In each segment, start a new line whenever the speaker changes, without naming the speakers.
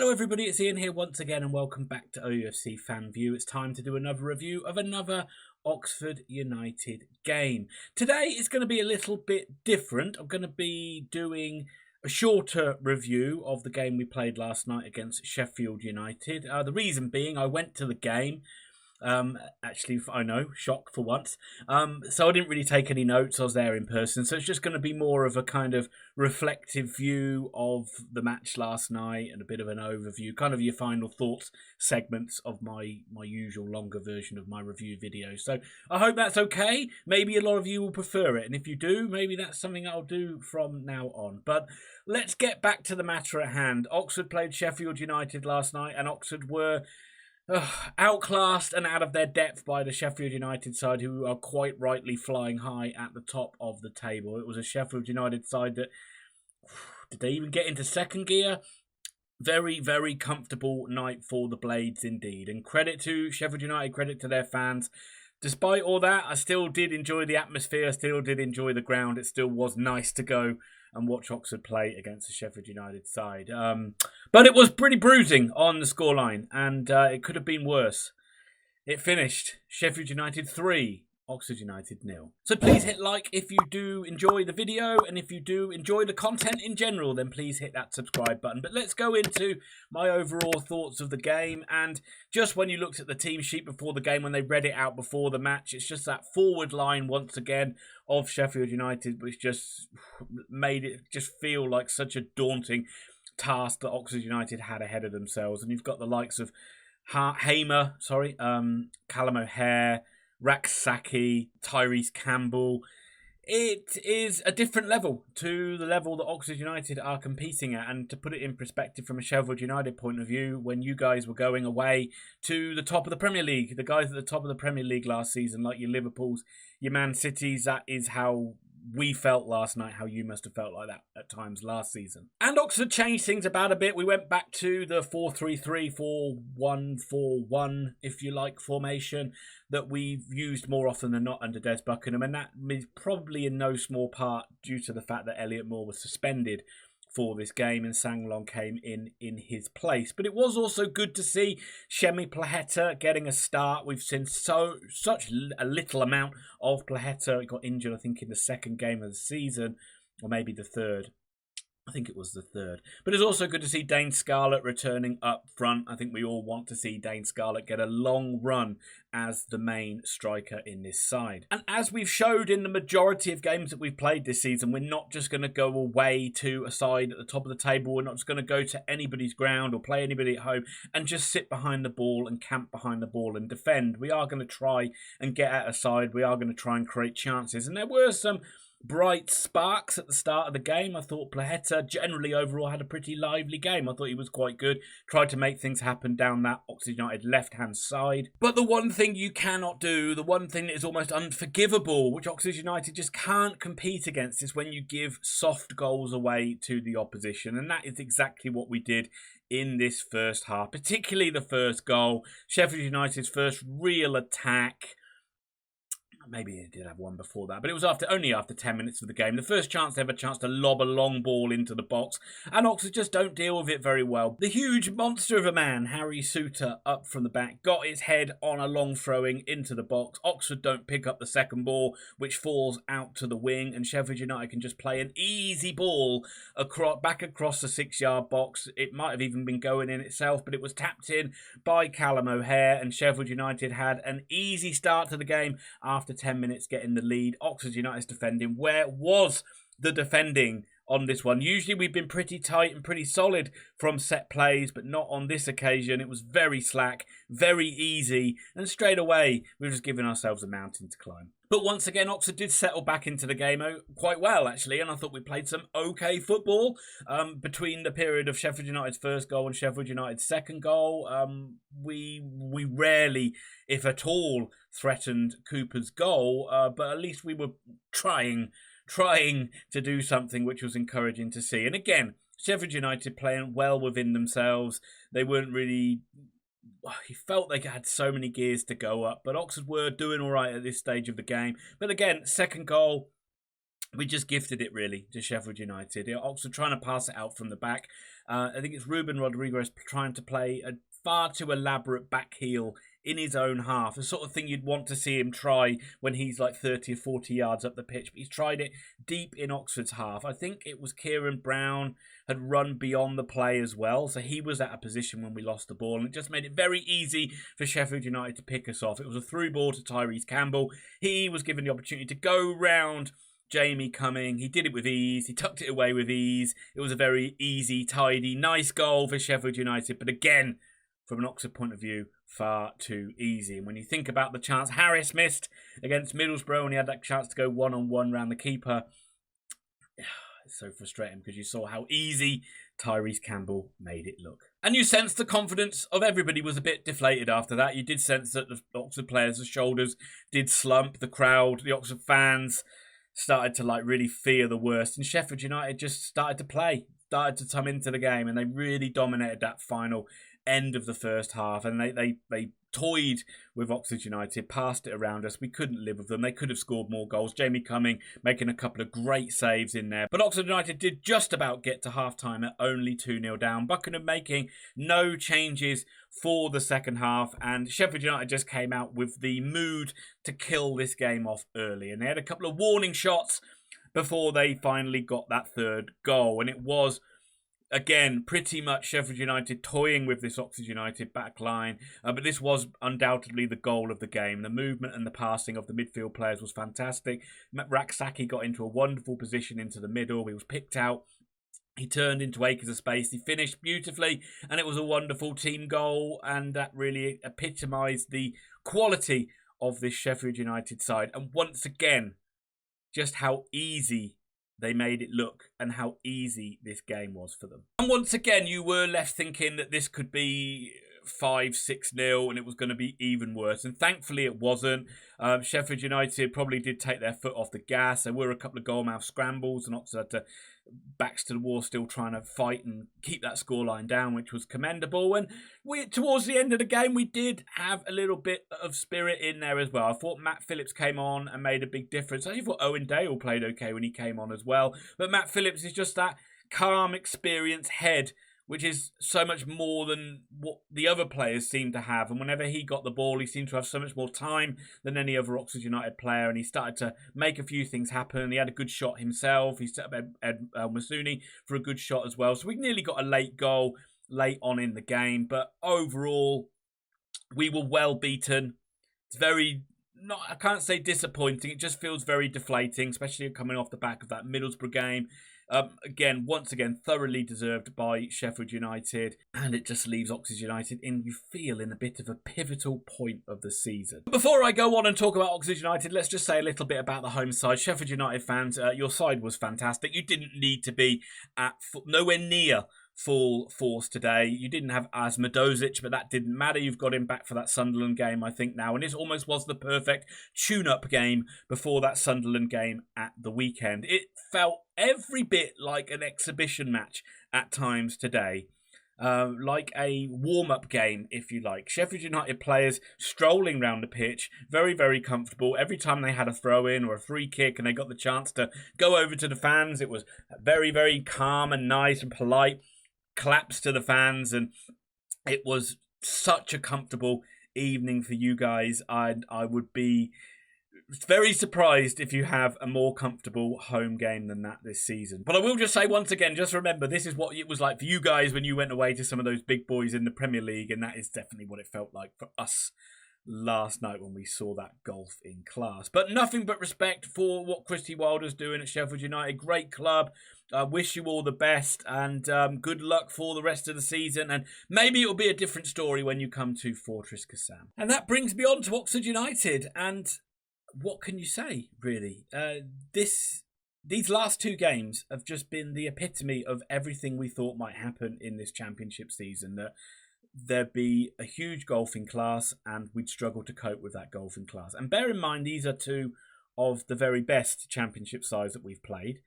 Hello everybody, it's Ian here once again and welcome back to OUFC Fan View. It's time to do another review of another Oxford United game. Today is going to be a little bit different. I'm going to be doing a shorter review of the game we played last night against Sheffield United. The reason being I went to the game. Actually, I know, shock for once. So I didn't really take any notes. I was there in person. So it's just going to be more of a kind of reflective view of the match last night and a bit of an overview, kind of your final thoughts segments of my usual longer version of my review video. So I hope that's okay. Maybe a lot of you will prefer it. And if you do, maybe that's something I'll do from now on. But let's get back to the matter at hand. Oxford played Sheffield United last night and Oxford were outclassed and out of their depth by the Sheffield United side, who are quite rightly flying high at the top of the table. It was a Sheffield United side that, did they even get into second gear? Very, very comfortable night for the Blades indeed. And credit to Sheffield United, credit to their fans. Despite all that, I still did enjoy the atmosphere, I still did enjoy the ground. It still was nice to go and watch Oxford play against the Sheffield United side. But it was pretty bruising on the scoreline, and it could have been worse. It finished Sheffield United 3, Oxford United 0. So please hit like if you do enjoy the video, and if you do enjoy the content in general, then please hit that subscribe button. But let's go into my overall thoughts of the game. And just when you looked at the team sheet before the game, when they read it out before the match, it's just that forward line once again of Sheffield United, which just made it just feel like such a daunting task that Oxford United had ahead of themselves. And you've got the likes of Callum O'Hare, Rak-Sakyi, Tyreece, Campbell. It is a different level to the level that Oxford United are competing at. And to put it in perspective from a Sheffield United point of view, when you guys were going away to the top of the Premier League, the guys at the top of the Premier League last season, like your Liverpools, your Man Cities, that is how we felt last night, how you must have felt like that at times last season. And Oxford changed things about a bit. We went back to the 4-3-3, 4-1-4-1, if you like, formation that we've used more often than not under Des Buckingham. And that is probably in no small part due to the fact that Elliot Moore was suspended for this game and Sanglong came in his place. But it was also good to see Shemi Plaheta getting a start. We've seen such a little amount of Plaheta. He got injured, I think, in the second game of the season, or maybe the third. I think it was the third. But it's also good to see Dane Scarlett returning up front. I think we all want to see Dane Scarlett get a long run as the main striker in this side. And as we've showed in the majority of games that we've played this season, we're not just going to go away to a side at the top of the table. We're not just going to go to anybody's ground or play anybody at home and just sit behind the ball and camp behind the ball and defend. We are going to try and get at a side. We are going to try and create chances. And there were some bright sparks at the start of the game. I thought Plaheta generally overall had a pretty lively game. I thought he was quite good. Tried to make things happen down that Oxford United left-hand side. But the one thing you cannot do, the one thing that is almost unforgivable, which Oxford United just can't compete against, is when you give soft goals away to the opposition. And that is exactly what we did in this first half, particularly the first goal. Sheffield United's first real attack. Maybe they did have one before that, but it was only after 10 minutes of the game. The first chance they have a chance to lob a long ball into the box, and Oxford just don't deal with it very well. The huge monster of a man, Harry Suter, up from the back, got his head on a long throwing into the box. Oxford don't pick up the second ball, which falls out to the wing, and Sheffield United can just play an easy ball back across the 6-yard box. It might have even been going in itself, but it was tapped in by Callum O'Hare, and Sheffield United had an easy start to the game after 10 minutes getting the lead. Oxford United's defending. Where was the defending on this one? Usually we've been pretty tight and pretty solid from set plays, but not on this occasion. It was very slack, very easy, and straight away we've just given ourselves a mountain to climb. But once again, Oxford did settle back into the game quite well, actually, and I thought we played some okay football between the period of Sheffield United's first goal and Sheffield United's second goal. We rarely, if at all, threatened Cooper's goal, but at least we were trying to do something which was encouraging to see. And again, Sheffield United playing well within themselves. They weren't really... He felt they had so many gears to go up, but Oxford were doing all right at this stage of the game. But again, second goal, we just gifted it really to Sheffield United. Oxford trying to pass it out from the back. I think it's Ruben Rodriguez trying to play a far too elaborate back heel in his own half, the sort of thing you'd want to see him try when he's like 30 or 40 yards up the pitch, but he's tried it deep in Oxford's half. I think it was Kieran Brown had run beyond the play as well, so he was at a position when we lost the ball, and it just made it very easy for Sheffield United to pick us off. It was a through ball to Tyreece Campbell. He was given the opportunity to go round Jamie Cumming. He did it with ease. He tucked it away with ease. It was a very easy, tidy, nice goal for Sheffield United, but again, from an Oxford point of view, far too easy. And when you think about the chance Harris missed against Middlesbrough and he had that chance to go one-on-one round the keeper, it's so frustrating because you saw how easy Tyreece Campbell made it look. And you sensed the confidence of everybody was a bit deflated after that. You did sense that the Oxford players' shoulders did slump. The crowd, the Oxford fans started to really fear the worst. And Sheffield United just started to play, started to come into the game, and they really dominated that final end of the first half, and they toyed with Oxford United, passed it around us. We couldn't live with them. They could have scored more goals. Jamie Cumming making a couple of great saves in there. But Oxford United did just about get to half-time at only 2-0 down. Buckingham making no changes for the second half, and Sheffield United just came out with the mood to kill this game off early. And they had a couple of warning shots before they finally got that third goal. And it was, again, pretty much Sheffield United toying with this Oxford United back line. But this was undoubtedly the goal of the game. The movement and the passing of the midfield players was fantastic. Rak-Sakyi got into a wonderful position into the middle. He was picked out. He turned into acres of space. He finished beautifully. And it was a wonderful team goal. And that really epitomised the quality of this Sheffield United side. And once again, just how easy they made it look and how easy this game was for them. And once again, you were left thinking that this could be 5-6-0 and it was going to be even worse. And thankfully it wasn't. Sheffield United probably did take their foot off the gas. There were a couple of goalmouth scrambles and Oxford had to backs to the wall, still trying to fight and keep that scoreline down, which was commendable. And towards the end of the game, we did have a little bit of spirit in there as well. I thought Matt Phillips came on and made a big difference. I thought Owen Dale played okay when he came on as well. But Matt Phillips is just that calm, experienced head, which is so much more than what the other players seem to have. And whenever he got the ball, he seemed to have so much more time than any other Oxford United player. And he started to make a few things happen. He had a good shot himself. He set up Ed Masuni for a good shot as well. So we nearly got a late goal late on in the game. But overall, we were well beaten. It's very, I can't say disappointing. It just feels very deflating, especially coming off the back of that Middlesbrough game. Once again, thoroughly deserved by Sheffield United, and it just leaves Oxford United in a bit of a pivotal point of the season. Before I go on and talk about Oxford United, let's just say a little bit about the home side. Sheffield United fans, your side was fantastic. You didn't need to be at nowhere near full force today. You didn't have Asmadozic, but that didn't matter. You've got him back for that Sunderland game, I think, now. And this almost was the perfect tune-up game before that Sunderland game at the weekend. It felt every bit like an exhibition match at times today. Like a warm-up game, if you like. Sheffield United players strolling around the pitch, very, very comfortable. Every time they had a throw-in or a free kick and they got the chance to go over to the fans, it was very, very calm and nice and polite. Claps to the fans, and it was such a comfortable evening for you guys. I would be very surprised if you have a more comfortable home game than that this season. But I will just say once again, just remember, this is what it was like for you guys when you went away to some of those big boys in the Premier League, and that is definitely what it felt like for us last night when we saw that golf in class. But nothing but respect for what Christy Wilder's doing at Sheffield United. Great club. I wish you all the best, and good luck for the rest of the season. And maybe it'll be a different story when you come to Fortress Kassam. And that brings me on to Oxford United. And what can you say, really? These last two games have just been the epitome of everything we thought might happen in this championship season. That there'd be a huge golfing class and we'd struggle to cope with that golfing class. And bear in mind, these are two of the very best championship sides that we've played.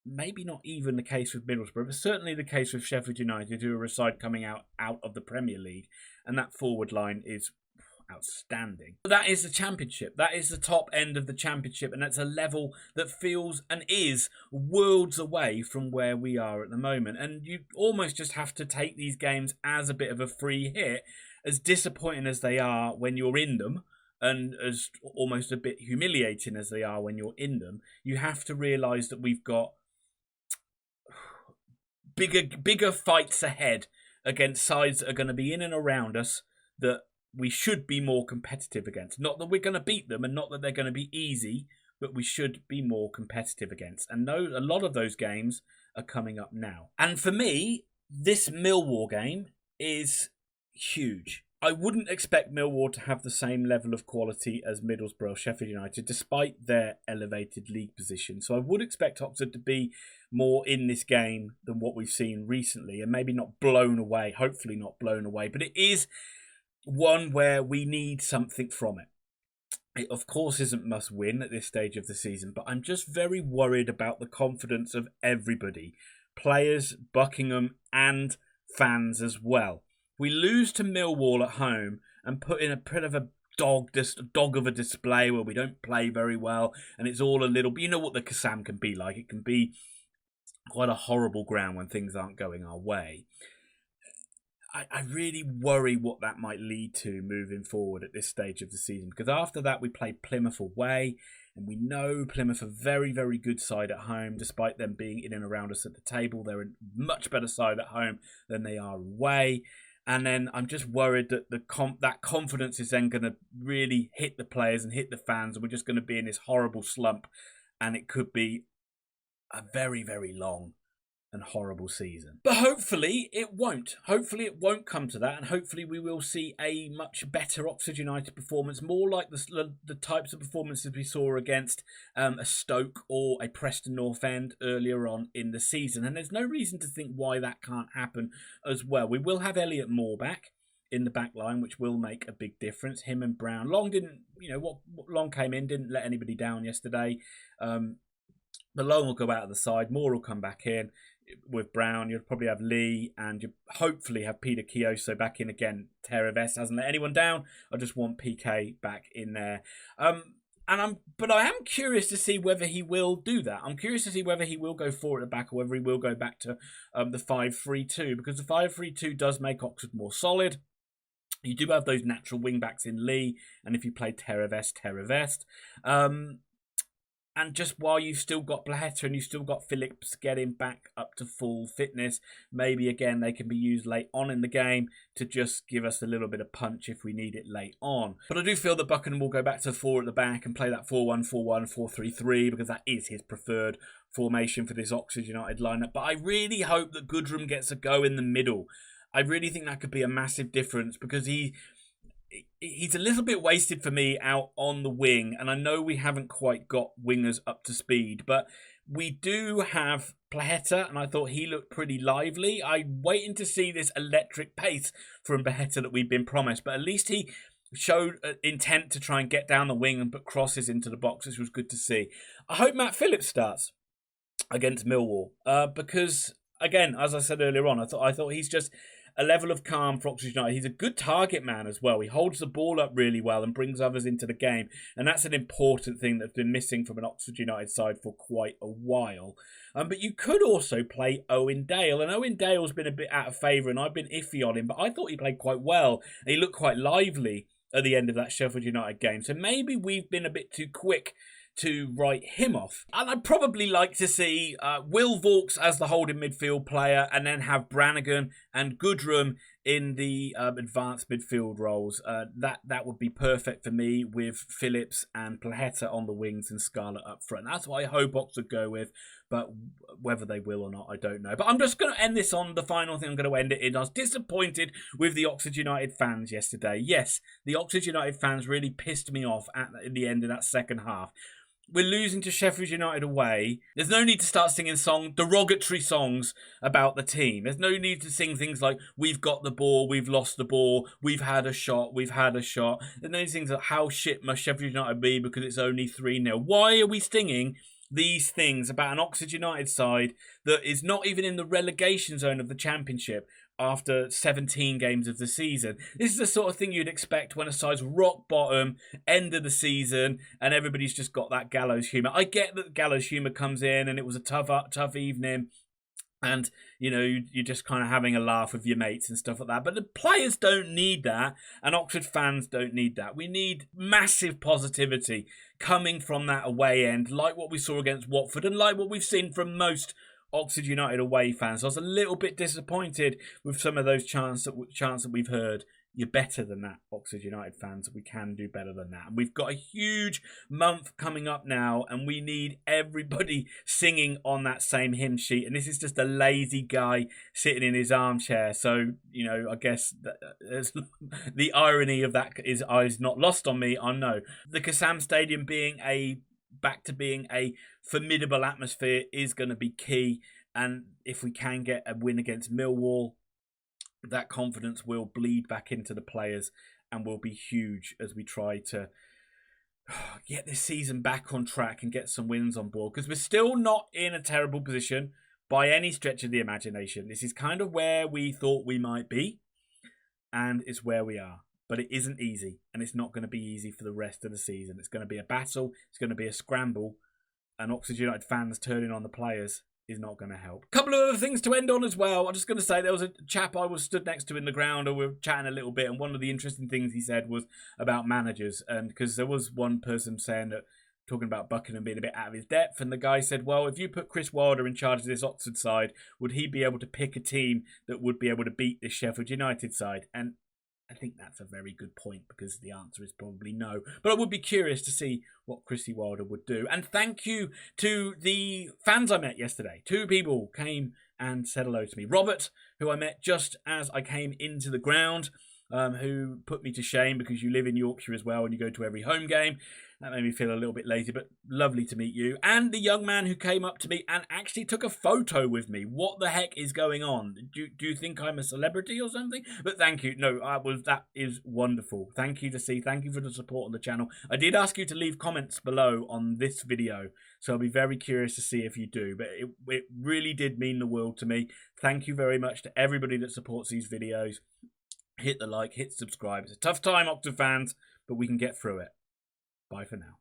Maybe not even the case with Middlesbrough, but certainly the case with Sheffield United, who are a side coming out of the Premier League. And that forward line is outstanding. But that is the Championship. That is the top end of the Championship, and that's a level that feels and is worlds away from where we are at the moment. And you almost just have to take these games as a bit of a free hit, as disappointing as they are when you're in them, and as almost a bit humiliating as they are when you're in them. You have to realise that we've got bigger fights ahead against sides that are going to be in and around us that we should be more competitive against. Not that we're going to beat them and not that they're going to be easy, but we should be more competitive against. And no, a lot of those games are coming up now. And for me, this Millwall game is huge. I wouldn't expect Millwall to have the same level of quality as Middlesbrough or Sheffield United, despite their elevated league position. So I would expect Oxford to be more in this game than what we've seen recently, and maybe not blown away, hopefully not blown away. But it is one where we need something from it. It, of course, isn't must win at this stage of the season, but I'm just very worried about the confidence of everybody. Players, Buckingham, and fans as well. We lose to Millwall at home and put in a bit of a dog of a display where we don't play very well, and it's all a little... But you know what the Kassam can be like. It can be quite a horrible ground when things aren't going our way. I really worry what that might lead to moving forward at this stage of the season, because after that we play Plymouth away, and we know Plymouth are a very, very good side at home, despite them being in and around us at the table. They're a much better side at home than they are away. And then I'm just worried that that confidence is then going to really hit the players and hit the fans, and we're just going to be in this horrible slump, and it could be a very, very long and horrible season. But hopefully it won't. Hopefully it won't come to that, and hopefully we will see a much better Oxford United performance, more like the types of performances we saw against a Stoke or a Preston North End earlier on in the season. And there's no reason to think why that can't happen as well. We will have Elliot Moore back in the back line, which will make a big difference. Him and Brown. Long didn't, what Long came in, didn't let anybody down yesterday. But Long will go out of the side. Moore will come back in. With Brown, you'll probably have Lee, and you hopefully have Peter Kioso back in again. Tyreece hasn't let anyone down. I just want PK back in there. But I am curious to see whether he will do that. I'm curious to see whether he will go forward at the back, or whether he will go back to the 5-3-2, because the 5-3-2 does make Oxford more solid. You do have those natural wing backs in Lee, and if you play Tyreece. And just while you've still got Plaheta and you've still got Phillips getting back up to full fitness, maybe again they can be used late on in the game to just give us a little bit of punch if we need it late on. But I do feel that Buckingham will go back to 4 at the back and play that 4-1-4-1, 4-3-3, because that is his preferred formation for this Oxford United lineup. But I really hope that Goodrum gets a go in the middle. I really think that could be a massive difference, because he's a little bit wasted for me out on the wing, and I know we haven't quite got wingers up to speed, but we do have Plaheta, and I thought he looked pretty lively. I'm waiting to see this electric pace from Plaheta that we've been promised, but at least he showed intent to try and get down the wing and put crosses into the box, which was good to see. I hope Matt Phillips starts against Millwall, because, again, as I said earlier on, I thought he's just a level of calm for Oxford United. He's a good target man as well. He holds the ball up really well and brings others into the game. And that's an important thing that's been missing from an Oxford United side for quite a while. But you could also play Owen Dale. And Owen Dale's been a bit out of favour, and I've been iffy on him. But I thought he played quite well. And he looked quite lively at the end of that Sheffield United game. So maybe we've been a bit too quick to write him off. And I'd probably like to see Will Vauxhall as the holding midfield player, and then have Brannigan and Goodrum in the advanced midfield roles. That would be perfect for me, with Phillips and Plaheta on the wings and Scarlett up front. That's what I hope Oxford go with, but whether they will or not, I don't know. But I'm just going to end this on the final thing I'm going to end it in. I was disappointed with the Oxford United fans yesterday. Yes, the Oxford United fans really pissed me off in the end of that second half. We're losing to Sheffield United away. There's no need to start singing derogatory songs about the team. There's no need to sing things like, we've got the ball, we've lost the ball, we've had a shot. There's no things like, how shit must Sheffield United be because it's only 3-0. Why are we singing these things about an Oxford United side that is not even in the relegation zone of the Championship, after 17 games of the season. This is the sort of thing you'd expect when a side's rock bottom, end of the season, and everybody's just got that gallows humour. I get that gallows humour comes in and it was a tough evening, and, you know, you're just kind of having a laugh with your mates and stuff like that. But the players don't need that, and Oxford fans don't need that. We need massive positivity coming from that away end, like what we saw against Watford and like what we've seen from most Oxford United away fans. I was a little bit disappointed with some of those chants that we've heard. You're better than that, Oxford United fans. We can do better than that. And we've got a huge month coming up now, and we need everybody singing on that same hymn sheet. And this is just a lazy guy sitting in his armchair. So, you know, I guess the irony of that is not lost on me. I know. The Kassam Stadium back to being a formidable atmosphere is going to be key. And if we can get a win against Millwall, that confidence will bleed back into the players and will be huge as we try to get this season back on track and get some wins on board, because we're still not in a terrible position by any stretch of the imagination. This is kind of where we thought we might be, and it's where we are. But it isn't easy, and it's not going to be easy for the rest of the season. It's going to be a battle, it's going to be a scramble, and Oxford United fans turning on the players is not going to help. A couple of other things to end on as well. I'm just going to say there was a chap I was stood next to in the ground, and we were chatting a little bit, and one of the interesting things he said was about managers, and because there was one person saying that, talking about Buckingham being a bit out of his depth, and the guy said, well, if you put Chris Wilder in charge of this Oxford side, would he be able to pick a team that would be able to beat this Sheffield United side? And I think that's a very good point, because the answer is probably no. But I would be curious to see what Chrissy Wilder would do. And thank you to the fans I met yesterday. 2 people came and said hello to me. Robert, who I met just as I came into the ground, who put me to shame because you live in Yorkshire as well and you go to every home game. That made me feel a little bit lazy, but lovely to meet you. And the young man who came up to me and actually took a photo with me. What the heck is going on? Do you think I'm a celebrity or something? But thank you. No, that is wonderful. Thank you Thank you for the support on the channel. I did ask you to leave comments below on this video, so I'll be very curious to see if you do. But it really did mean the world to me. Thank you very much to everybody that supports these videos. Hit the like, hit subscribe. It's a tough time, Oxford fans, but we can get through it. Bye for now.